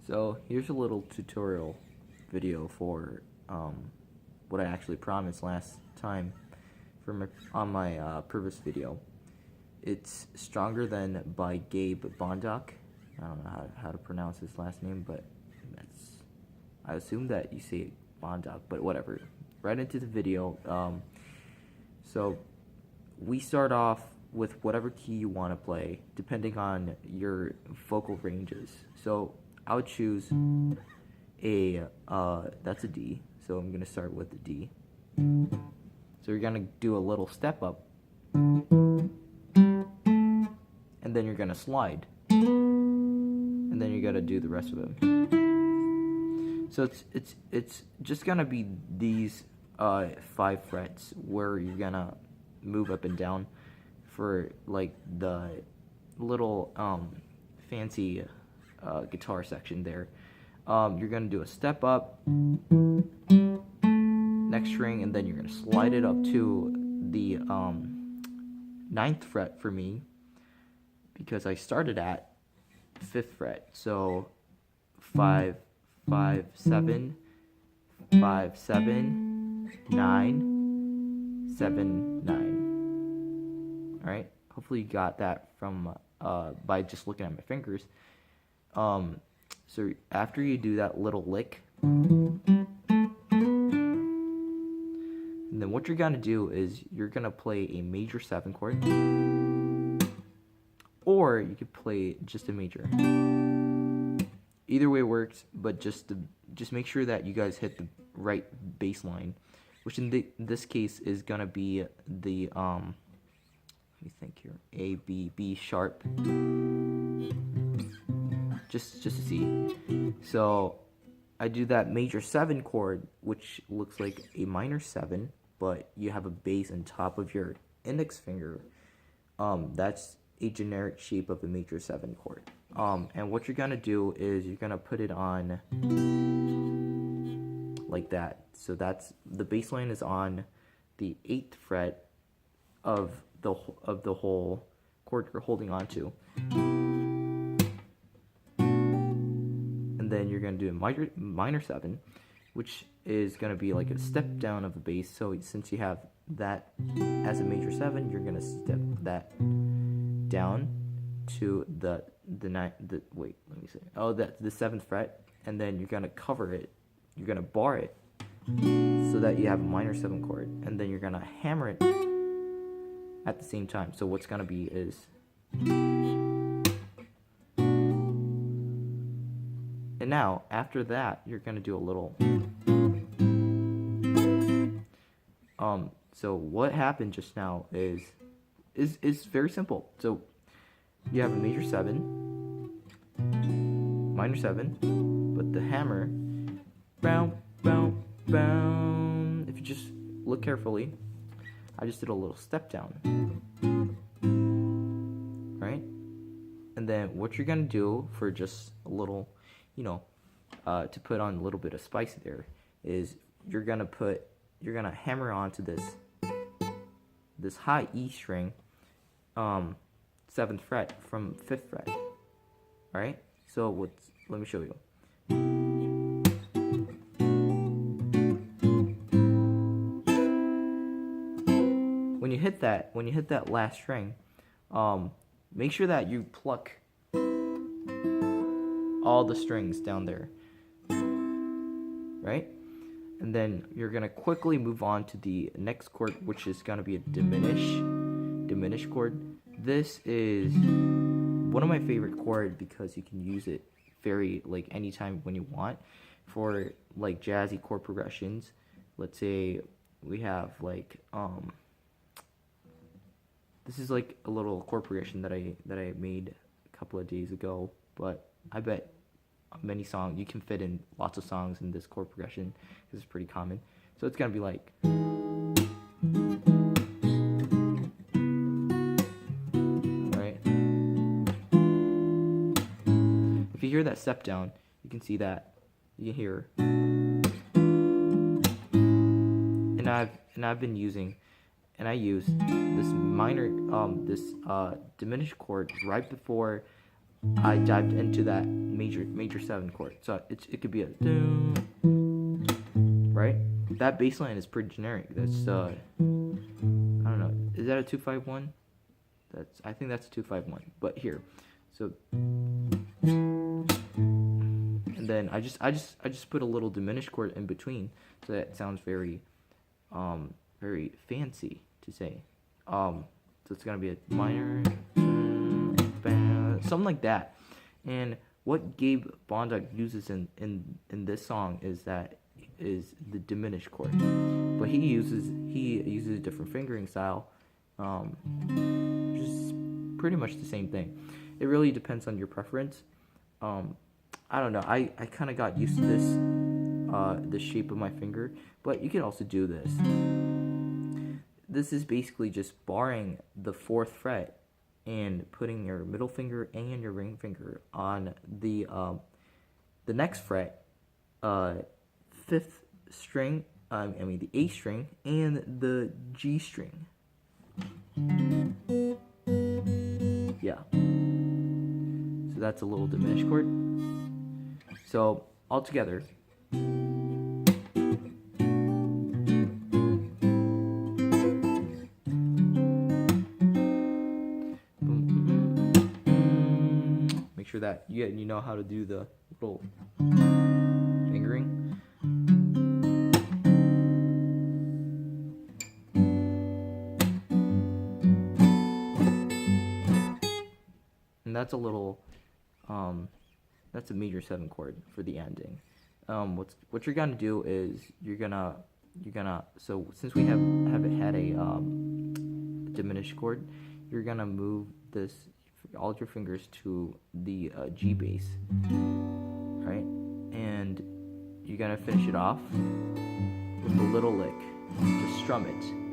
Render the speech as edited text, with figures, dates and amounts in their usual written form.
So here's a little tutorial video for what I actually promised last time on my previous video. It's Stronger Than by Gabe Bondoc. I don't know how to pronounce his last name, but I assume that you say Bondoc, but whatever. Right into the video. So we start off with whatever key you want to play, depending on your vocal ranges. So I would choose that's a D, so I'm going to start with the D. So you're going to do a little step up, and then you're going to slide, and then you got to do the rest of them. So it's just going to be these 5 frets where you're going to move up and down for like the little fancy guitar section there. You're going to do a step up, next string, and then you're going to slide it up to the 9th fret for me, because I started at 5th fret. So 5, 5, 7, 5, 7, 9, 7, 9. Alright, hopefully you got that from by just looking at my fingers. So after you do that little lick, and then what you're gonna do is you're gonna play a major 7 chord, or you could play just a major. Either way works, but just make sure that you guys hit the right bass line, which in this case is gonna be the let me think here, A, B, B sharp, just a C. So I do that major 7 chord, which looks like a minor 7, but you have a bass on top of your index finger. That's a generic shape of a major 7 chord. And what you're gonna do is you're gonna put it on like that. So that's the bass line is on the 8th fret of the whole chord you're holding on to. And then you're going to do a minor 7, which is going to be like a step down of the bass. So since you have that as a major 7, you're going to step that down to the 7th fret, and then you're going to cover it. You're going to bar it so that you have a minor 7 chord, and then you're going to hammer it at the same time. So what's going to be is and now, after that, you're going to do a little so what happened just now is very simple. So you have a major 7, minor 7, but the hammer, bow, bow, bow. If you just look carefully, I just did a little step down, right? And then what you're going to do for just a little, to put on a little bit of spice there, is you're gonna hammer onto this high E string, 7th fret from 5th fret. All right. So let me show you. When you hit that last string, make sure that you pluck all the strings down there, right? And then you're gonna quickly move on to the next chord, which is gonna be a diminished chord. This is one of my favorite chords because you can use it very anytime when you want for like jazzy chord progressions. Let's say we have this is like a little chord progression that I made a couple of days ago, but I bet many songs you can fit in lots of songs in this chord progression because it's pretty common. So it's gonna be like, right? If you hear that step down, you can see that you can hear, and I've been using, and I use this minor diminished chord right before I dived into that major 7 chord. So it could be a right. That bass line is pretty generic. That's I don't know. Is that a 2-5-1? I think that's a 2-5-1. But here, so and then I just put a little diminished chord in between, so that it sounds very very fancy to say. So it's gonna be a minor, something like that. And what Gabe Bondoc uses in this song is the diminished chord, but he uses a different fingering style, which is pretty much the same thing. It really depends on your preference. I don't know. I kind of got used to the shape of my finger, but you can also do this. This is basically just barring the 4th fret and putting your middle finger and your ring finger on the next fret, 5th string, the A string and the G string. Yeah. So that's a little diminished chord. So all together. Make sure that you know how to do the little fingering. And that's a little, that's a major 7 chord for the ending. What you're gonna do is you're gonna so since we haven't had a diminished chord, you're gonna move all your fingers to the G bass, right? And you're gonna finish it off with a little lick. Just strum it.